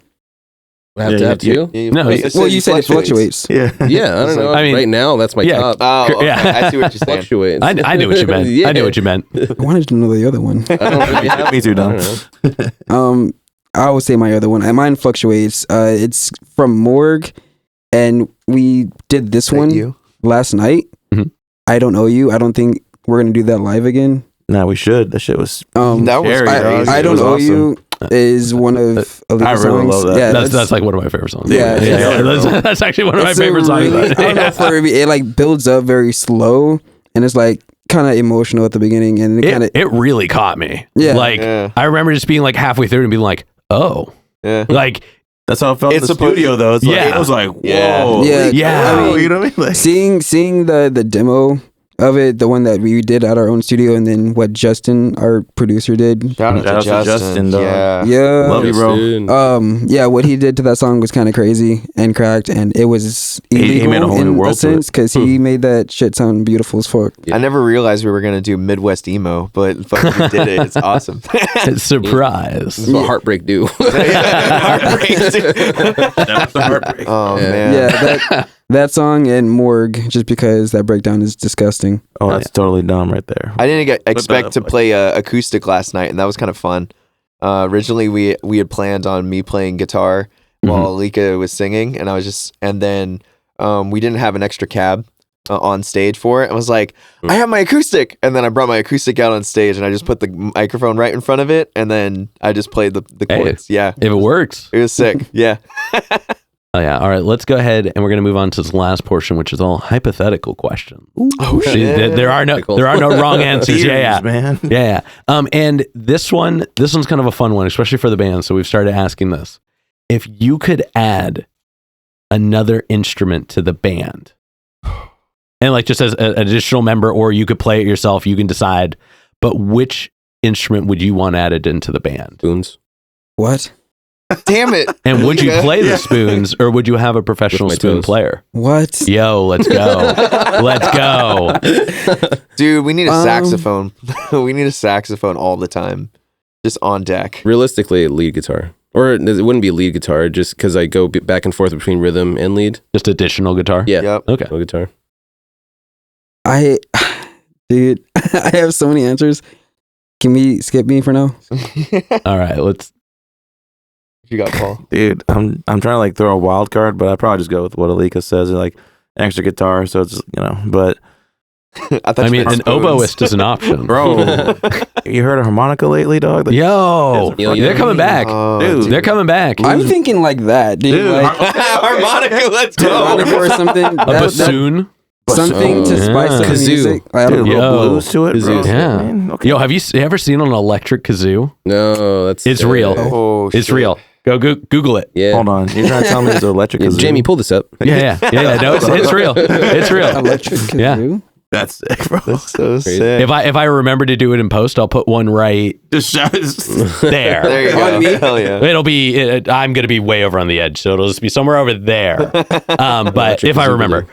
I have to have you? No, well, you said it fluctuates. Yeah, I don't know. I mean, right now, that's my top. Oh, okay. Yeah. I see what you're saying. Fluctuates. I knew what you meant. Yeah. I knew what you meant. I wanted to know the other one. I don't really have Me too, Dom. I would say my other one. Mine fluctuates. It's from Morgue, and we did this one last night. Mhm. I Don't Know You. I don't think we're gonna do that live again. Nah, we should. That shit was That was scary, crazy. I It Don't was Know awesome. You is one of Alita's I really songs. love that. Yeah, That's like one of my favorite songs. Yeah, That's actually one of my it's a favorite songs. really- I don't know if it like builds up very slow, and it's like kind of emotional at the beginning, and it kind of It really caught me. Yeah. Like I remember just being like halfway through and being like, oh, Yeah. like That's how it felt in It's the supposed- studio, though. It's like, Yeah. it was like, whoa. Yeah. Yeah. I mean, you know what I mean? Like, seeing the demo of it, the one that we did at our own studio, and then what Justin, our producer, did. Shout out to Justin, dog. Yeah, love you, bro. yeah, what he did to that song was kind of crazy and cracked, and it was illegal he made a whole new in a world to it. sense because he made that shit sound beautiful as fuck. I never realized we were gonna do Midwest emo, but fucking we did it. It's awesome. surprise. This is what Heartbreak do. Heartbreak. That's the heartbreak. Oh man. Yeah, that song and Morgue, just because that breakdown is disgusting. Oh, that's totally dumb right there. I didn't expect up, to like- play acoustic last night, and that was kind of fun. Originally, we had planned on me playing guitar while Alika was singing, and then we didn't have an extra cab on stage for it. I was like, I have my acoustic, and then I brought my acoustic out on stage, and I just put the microphone right in front of it, and then I just played the chords. Yeah, If it works. it was sick. Yeah. Oh yeah. All right. Let's go ahead and we're going to move on to this last portion, which is all hypothetical questions. Oh There are no wrong answers. Yeah. man. Yeah. And this one's kind of a fun one, especially for the band. So we've started asking this: if you could add another instrument to the band, and like just as an additional member, or you could play it yourself, you can decide. But which instrument would you want added into the band? Spoons. What? Damn it. And would you play the spoons, or would you have a professional With my spoon toes. player? What? Yo, let's go. Let's go. Dude, we need a saxophone. We need a saxophone all the time, just on deck. Realistically, lead guitar. Or it wouldn't be lead guitar, just because I go back and forth between rhythm and lead. Just additional guitar? Yeah. Yep. Okay. No guitar. Dude, I have so many answers. Can we skip me for now? All right, let's. You got Paul. Dude, I'm trying to like throw a wild card, but I'd probably just go with what Alika says, like extra guitar. So it's, you know, but I mean, an oboist is an option. bro, you heard a harmonica lately, dog? Like, Yo, Yo, they're coming back. Dude. They're coming back. I'm thinking like that, dude. Dude, Like harmonica, let's go. harmonica or something. A bassoon. Something to spice up the Kazoo. music. I don't Dude, a know. little Yo. blues to it, bro. Kazoo. Yeah. Man, okay. Yo, have you ever seen an electric kazoo? No, that's... It's real. Oh, It's shit. real. Go Google it. Yeah. Hold on. You're trying to tell me it's electric Yeah, kazoo? Jamie, pull this up. Yeah. No, it's real. It's real. Electric kazoo. That's sick, bro. That's so Crazy. sick. If I remember to do it in post, I'll put one right Just shout there. There you On go. me? Hell yeah. It'll be. I'm going to be way over on the edge, so it'll just be somewhere over there. But if I remember,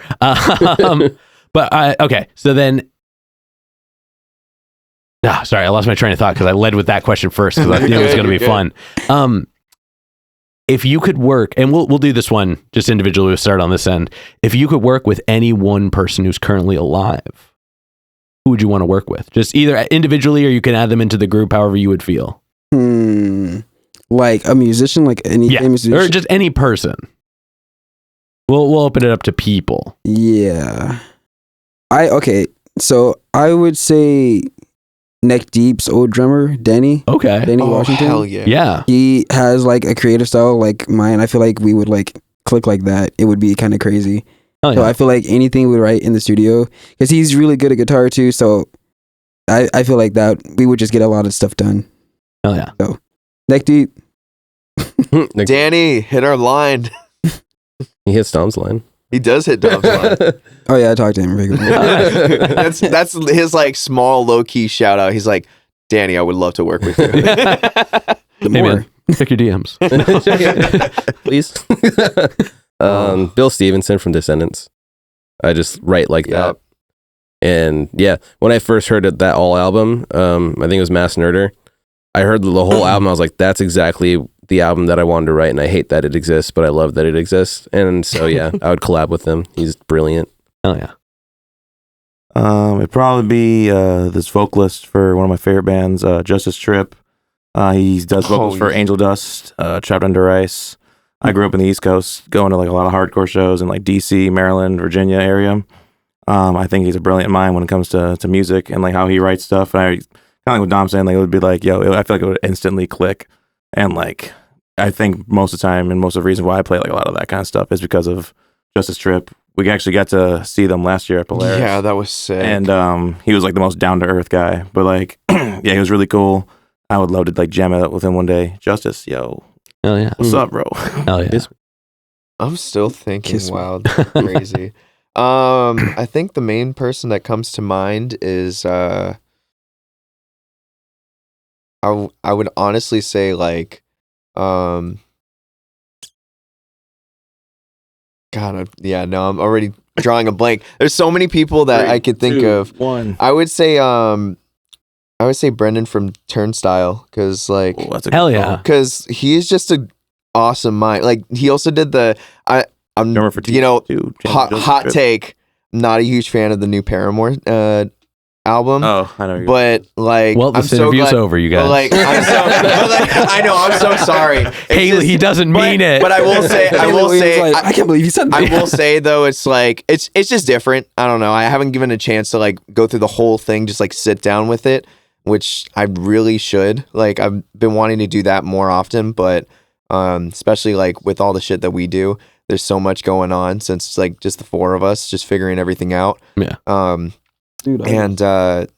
okay. So then, sorry, I lost my train of thought because I led with that question first because I knew it was going to be fun. If you could work, and we'll do this one just individually. We'll start on this end. If you could work with any one person who's currently alive, who would you want to work with? Just either individually, or you can add them into the group, however you would feel. Like a musician, like any famous musician. Or just any person. We'll open it up to people. Yeah. So I would say Neck Deep's old drummer, Danny. Okay. Danny Washington. Hell yeah. Yeah. He has like a creative style like mine. I feel like we would like click like that. It would be kind of crazy. Oh, yeah. So I feel like anything we write in the studio, because he's really good at guitar too. So I feel like that we would just get a lot of stuff done. Oh yeah. So Neck Deep. Danny, hit our line. He hits Dom's line. He does hit Dom's line. Oh yeah, I talked to him regularly. That's his like small low key shout out. He's like, Danny, I would love to work with you. The Hey, more. man, check your DMs. Please. Bill Stevenson from Descendants. I just write like that. And yeah, when I first heard that all album, I think it was Mass Nerder. I heard the whole album. I was like, that's exactly the album that I wanted to write. And I hate that it exists, but I love that it exists. And so, yeah, I would collab with him. He's brilliant. Oh yeah. It'd probably be this vocalist for one of my favorite bands, Justice Trip. He does vocals for Angel Dust, Trapped Under Ice. I grew up in the East Coast, going to like a lot of hardcore shows in like DC, Maryland, Virginia area. I think he's a brilliant mind when it comes to music and like how he writes stuff. And I kind of like what Dom's saying, like it would be like, I feel like it would instantly click. And like, I think most of the time and most of the reason why I play like a lot of that kind of stuff is because of Justice Trip. We actually got to see them last year at Polaris. Yeah, that was sick. And he was like the most down to earth guy. But like, yeah, he was really cool. I would love to like jam it up with him one day. Justice, yo. Hell yeah. What's up, bro? Hell yeah. I'm still thinking, Kiss me. wow, that's crazy. I think the main person that comes to mind is I would honestly say like God, I'm already drawing a blank. There's so many people that I could think of. I would say Brendan from Turnstile, because like Hell yeah. because he is just an awesome mind. Like he also did I'm Drummer for hot take. Not a huge fan of the new Paramore album. Oh, I know. But like, Well, this interview's over, you guys. But like, I know. I'm so sorry. Haley, he doesn't mean it. But I will say, I can't believe you said that. I will say though, it's like it's just different. I don't know. I haven't given a chance to like go through the whole thing, just like sit down with it, which I really should. Like I've been wanting to do that more often, but especially like with all the shit that we do, there's so much going on since it's like just the four of us just figuring everything out. Yeah. Dude, And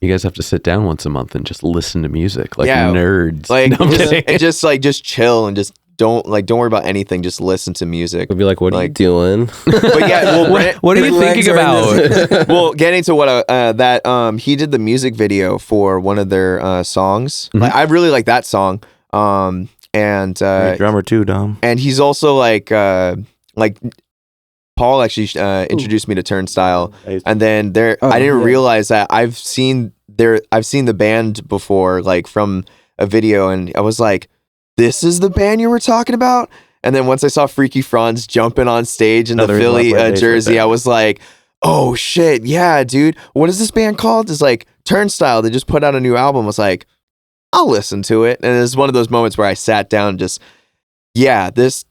you guys have to sit down once a month and just listen to music like Yeah, nerds. like No, I'm kidding. just chill and just don't worry about anything. Just listen to music. We'd be like, what are you Like- doing? But yeah, well, What are you thinking about? well, getting to what he did the music video for one of their songs. Mhm. Like, I really like that song. And Great drummer too, Dom. and he's also like Paul actually introduced me to Turnstile, and then I didn't realize that I've seen the band before, like from a video, and I was like, this is the band you were talking about. And then once I saw Freaky Franz jumping on stage in the Philly jersey, I was like, oh shit, yeah, dude. What is this band called? It's like Turnstile. They just put out a new album. I was like, I'll listen to it. And it's one of those moments where I sat down and just, yeah, this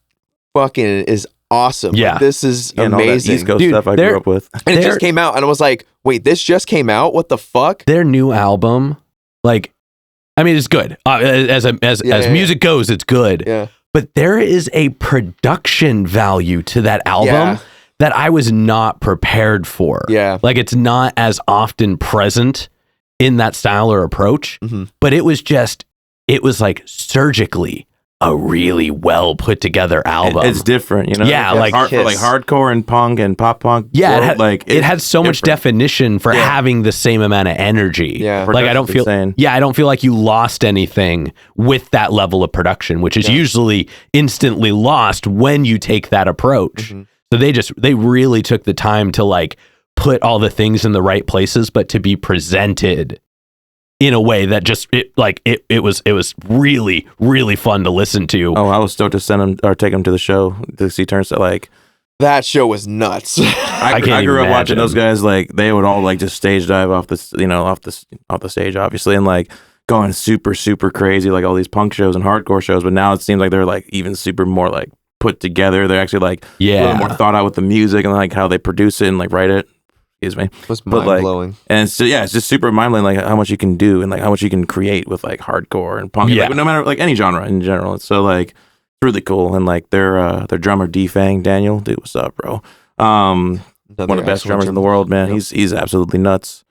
fucking is awesome. Yeah. Like, this is And all that amazing. East Coast Dude, stuff I they're- grew up with. And it just came out, and I was like, wait, this just came out? What the fuck? Their new album, like, I mean, it's good. As music goes, it's good. Yeah. But there is a production value to that album Yeah. that I was not prepared for. Yeah. Like, it's not as often present in that style or approach, Mhm. but it was like surgically a really well put together album. It's different, you know. Yeah, It's like for like hardcore and punk and pop punk. Yeah, world, it had so much different. definition for having the same amount of energy. Yeah. Like I don't feel Insane. I don't feel like you lost anything with that level of production, which is usually instantly lost when you take that approach. Mhm. So they really took the time to like put all the things in the right places, but to be presented in a way that just it was really, really fun to listen to. Oh, I was stoked to send him or take him to the show to see Turnstile. Like That show was nuts. I can't grew up even watching imagine. those guys. Like they would all like just stage dive off the stage, obviously, and like going super, super crazy, like all these punk shows and hardcore shows. But now it seems like they're like even super more like put together. They're actually like a little more thought out with the music and like how they produce it and like write it. Excuse me. It was mind blowing. And so it's just super mind blowing, like how much you can do and like how much you can create with like hardcore and punk, like, no matter like any genre in general. So like it's really cool. And like their drummer D-Fang Daniel, dude, what's up, bro? One of the best drummers in the world, man. Yep. He's absolutely nuts.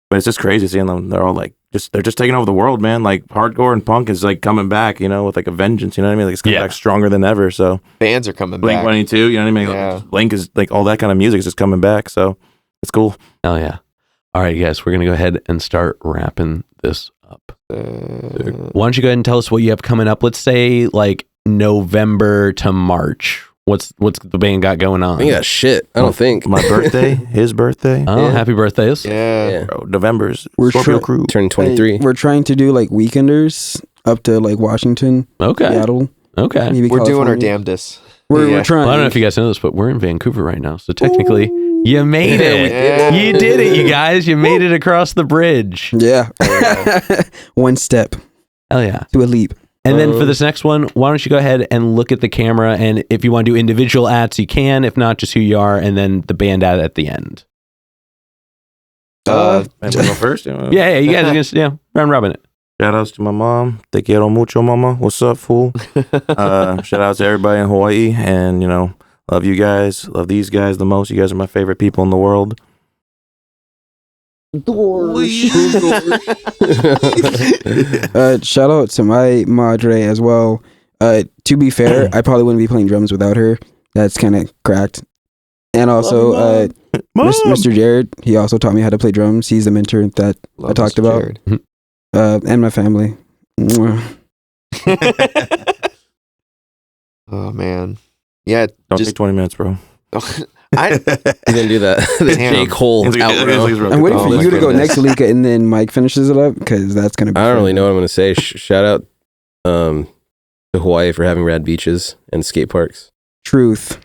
But it's just crazy seeing them. They're all like they're just taking over the world, man. Like hardcore and punk is like coming back, with like a vengeance. You know what I mean? Like it's coming back stronger than ever. So bands are coming back. Blink-182, you know what I mean? Like, Link is like all that kind of music is just coming back. So it's cool. Oh yeah. All right, guys, we're gonna go ahead and start wrapping this up. Why don't you go ahead and tell us what you have coming up? Let's say like November to March. What's the band got going on? We got shit. I don't think. My birthday, his birthday. Oh, happy birthdays. Yeah. Bro, November's Scorpio Crew. Turning 23. We're trying to do like weekenders up to like Washington, Seattle. Okay. Maybe we're doing our damnedest. We're trying. Well, I don't know if you guys know this, but we're in Vancouver right now. So technically, you made it. Yeah. You did it, you guys. You made it across the bridge. Yeah. One step. Hell yeah. To a leap. And then for this next one, why don't you go ahead and look at the camera, and if you want to do individual ads, you can. If not, just who you are, and then the band ad at the end. Go first? Yeah, you guys are gonna round robin it. Shout outs to my mom. Te quiero mucho, mama. What's up, fool? Shout out to everybody in Hawaii, and love you guys. Love these guys the most. You guys are my favorite people in the world. Shout out to my madre as well. To be fair, I probably wouldn't be playing drums without her. That's kind of cracked. And also, Mr. Jared, he also taught me how to play drums. He's the mentor that I talked about. And my family. Oh man, yeah. Don't take 20 minutes, bro. He's gonna do that. The J. Cole outro. I'm waiting for you to go next, Alika, and then Mike finishes it up because that's gonna be. I don't really know what I'm gonna say. Shout out to Hawaii for having rad beaches and skate parks. Truth.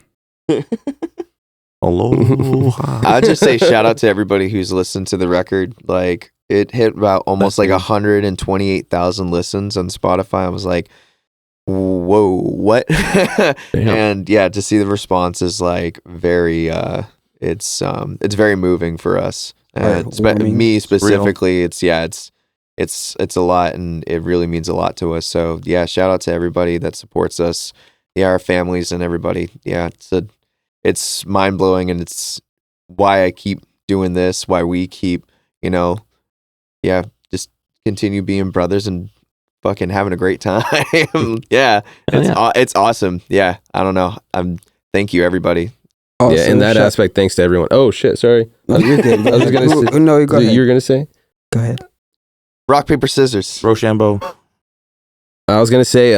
Aloha. I'll just say shout out to everybody who's listened to the record. Like it hit about almost like 128,000 listens on Spotify. I was like, whoa, what? And yeah, to see the response is like very it's very moving for us. And me specifically, it's a lot, and it really means a lot to us. So yeah, shout out to everybody that supports us. Yeah, our families and everybody. Yeah, it's mind blowing, and it's why I keep doing this, why we keep, just continue being brothers and fucking having a great time. It's awesome. Yeah, I don't know. Thank you, everybody. Also, in that aspect, thanks to everyone. Oh shit, sorry. No, you're good. I was gonna say. No, go ahead. You were gonna say. Go ahead. Rock, paper, scissors. Rochambeau. I was gonna say.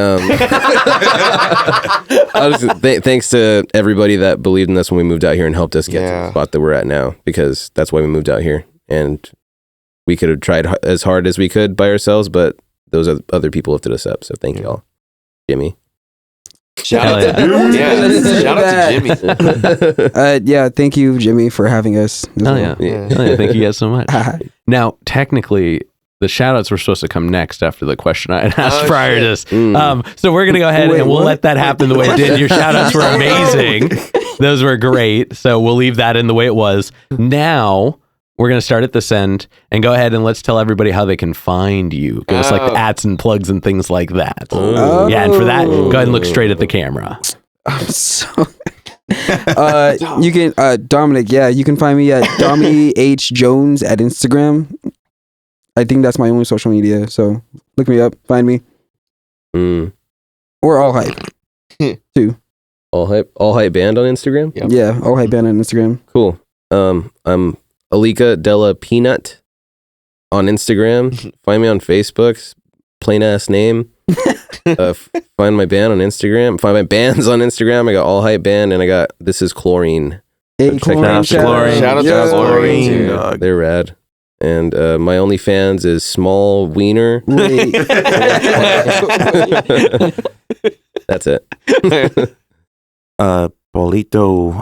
Thanks to everybody that believed in us when we moved out here and helped us get to the spot that we're at now, because that's why we moved out here, and we could have tried as hard as we could by ourselves, but those other people lifted us up. So thank y'all, Jimmy. Shout out to Jimmy. Thank you, Jimmy, for having us. Thank you guys so much. Now, technically, the shout-outs were supposed to come next after the question I had asked prior to this. So we're going to go ahead and we'll let that happen the way it did. Your shout-outs were amazing. Those were great. So we'll leave that in the way it was. Now, we're going to start at this end and go ahead and let's tell everybody how they can find you. Give us like the ads and plugs and things like that. Yeah, and for that, go ahead and look straight at the camera. I'm so... you can Dominic, you can find me at Dommy H Jones at Instagram. I think that's my only social media, so look me up, find me. Or All Hype too. All hype band on Instagram. Yep. Yeah, All Hype band on Instagram. Cool. I'm Alika Della Peanut on Instagram. Find me on Facebook. Plain ass name. Find my band on Instagram. Find my bands on Instagram. I got All Hype Band, and I got This Is Chlorine. Hey, Chlorine. Shout out to Chlorine. They're rad. And my OnlyFans is Small Wiener. That's it. Paulito.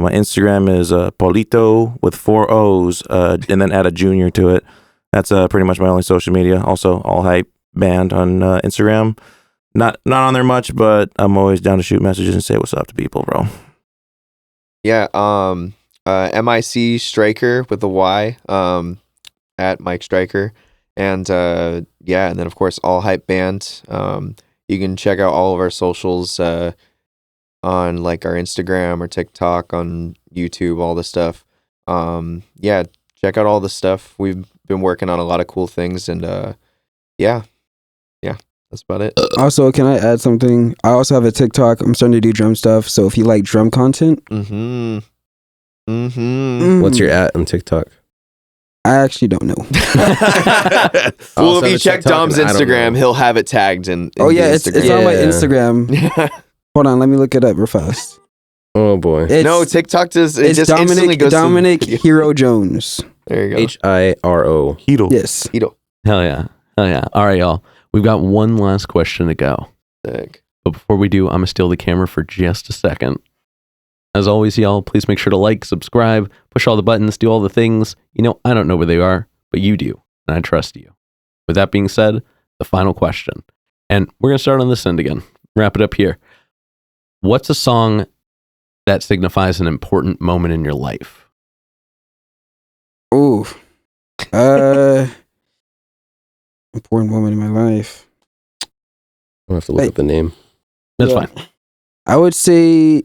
My Instagram is Paulito with 4 O's, and then add a junior to it. That's pretty much my only social media. Also, All Hype Band on Instagram. Not on there much, but I'm always down to shoot messages and say what's up to people, bro. Yeah. MIC Striker with the Y, at Mike Striker. And and then of course All Hype Band. You can check out all of our socials on like our Instagram or TikTok, on YouTube, all the stuff. Check out all the stuff. We've been working on a lot of cool things, and that's about it. Also, can I add something? I also have a TikTok. I'm starting to do drum stuff. So if you like drum content, What's your @? On TikTok? I actually don't know. Well, if you check Dom's Instagram, he'll have it tagged in oh yeah, it's on my Instagram. Hold on, let me look it up real fast. Oh boy. No, TikTok does. It just instantly goes Dominic Hero Jones. There you go. HIRO. Hito. Yes. Hito. Hell yeah. All right, y'all. We've got one last question to go. Sick. But before we do, I'm going to steal the camera for just a second. As always, y'all, please make sure to like, subscribe, push all the buttons, do all the things. I don't know where they are, but you do, and I trust you. With that being said, the final question. And we're going to start on this end again. Wrap it up here. What's a song that signifies an important moment in your life? Ooh. Important moment in my life. I'll have to look up the name. That's fine. I would say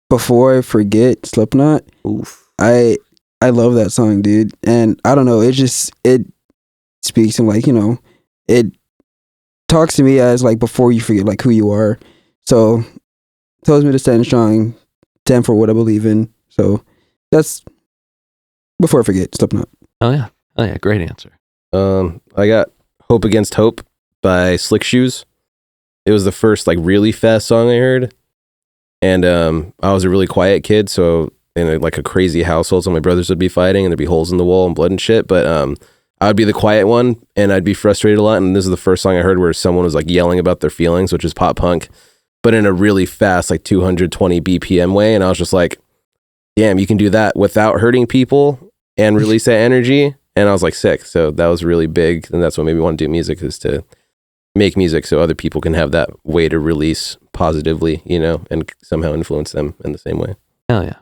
Before I Forget, Slipknot. Oof. I love that song, dude. And I don't know, it speaks to like, it talks to me as like before you forget like who you are. So tells me to stand strong, stand for what I believe in. So that's Before I Forget, Slipknot. Oh yeah, great answer. I got Hope Against Hope by Slick Shoes. It was the first like really fast song I heard. And I was a really quiet kid, so in a crazy household, so my brothers would be fighting and there'd be holes in the wall and blood and shit. But I would be the quiet one and I'd be frustrated a lot. And this is the first song I heard where someone was like yelling about their feelings, which is pop punk, but in a really fast, like 220 BPM way. And I was just like, damn, you can do that without hurting people and release that energy. And I was like sick. So that was really big. And that's what made me want to do music, is to make music so other people can have that way to release positively, and somehow influence them in the same way. Hell yeah.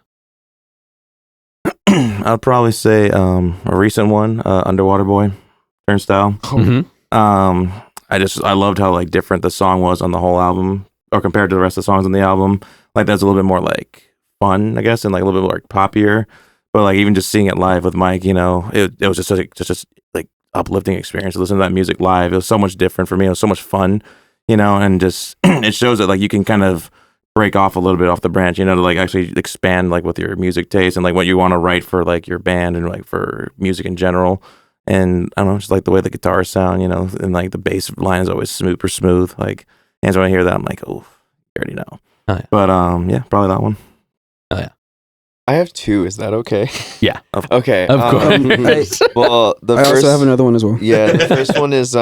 I'd probably say a recent one, Underwater Boy, Turnstile. Mm-hmm. I loved how like different the song was on the whole album, or compared to the rest of the songs on the album. Like that's a little bit more like fun, I guess, and like a little bit more like poppier. But like even just seeing it live with Mike, it was just such like uplifting experience to listen to that music live. It was so much different for me. It was so much fun, and just it shows that like you can kind of break off a little bit off the branch, to like actually expand like with your music taste and like what you want to write for like your band and like for music in general. And I don't know, just like the way the guitars sound, and like the bass line is always super smooth. Like, and so when I hear that, I'm like, oh, you already know. Oh, yeah. But probably that one. Oh yeah. I have two. Is that okay? Yeah. Okay. Of course. Well, I also have another one as well. Yeah, the first one is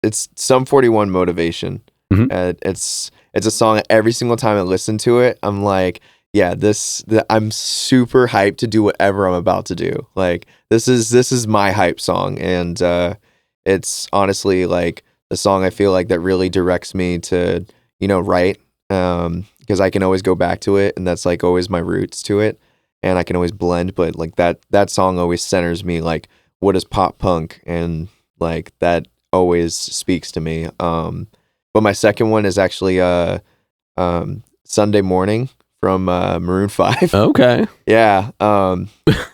it's Sum 41 Motivation. Mm-hmm. It's a song every single time I listen to it, I'm like, yeah, I'm super hyped to do whatever I'm about to do. Like this is my hype song, and it's honestly like the song I feel like that really directs me to write, because I can always go back to it, and that's like always my roots to it, and I can always blend, but like that song always centers me, like what is pop punk, and like that always speaks to me. But my second one is actually Sunday Morning from Maroon 5. Okay. Yeah.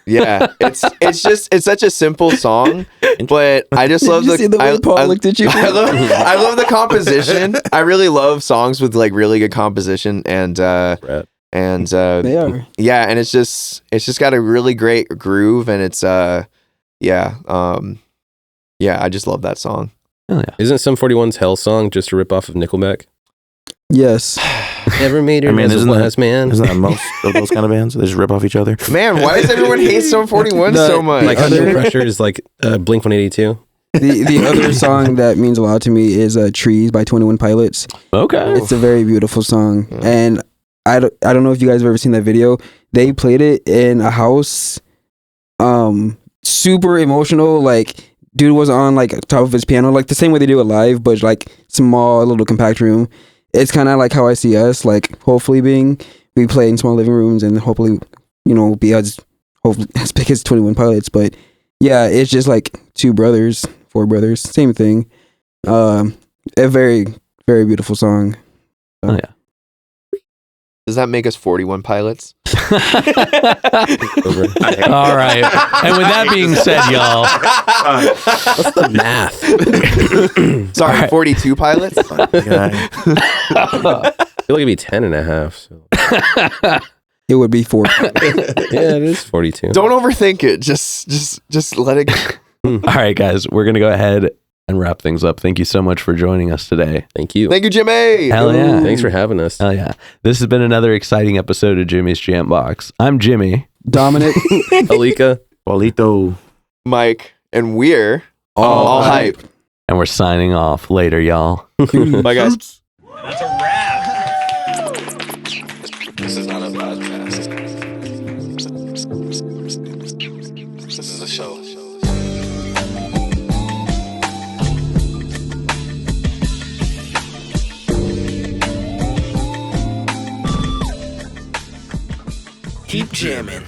Yeah. It's such a simple song, but I just love the way Paul looked at you. I love the composition. I really love songs with like really good composition, and they are. Yeah, and it's just got a really great groove, and it's I just love that song. Oh yeah. Isn't Sum 41's Hell song just a rip off of Nickelback? Yes. Never made it as a last man. Isn't that most of those kind of bands? They just rip off each other. Man, why does everyone hate Sum 41 so much? Like Under Pressure is like Blink 182. The other song that means a lot to me is Trees by 21 Pilots. Okay. It's a very beautiful song. Yeah. And I don't know if you guys have ever seen that video. They played it in a house. Super emotional. Like, dude was on like top of his piano, like the same way they do it live, but like small, little compact room. it's kind of like how I see us, like hopefully we play in small living rooms and hopefully, be as big as 21 Pilots. But yeah, it's just like four brothers, same thing. A very, very beautiful song. Oh yeah. Does that make us 41 Pilots? All right. And with that being said, y'all. What's the math? Sorry, right. 42 Pilots? I feel like it'd be 10 and a half. So. It would be 40. Yeah, it is 42. Don't overthink it. Just let it go. All right, guys. We're going to go ahead and wrap things up. Thank you so much for joining us today. Thank you. Thank you, Jimmy. Hell yeah. Thanks for having us. Hell yeah. This has been another exciting episode of Jimmy's Jam Box. I'm Jimmy. Dominic. Alika. Paulito. Mike. And we're all hype. And we're signing off. Later, y'all. Bye, guys. That's a wrap. This is not a podcast. This is a show. Keep jamming.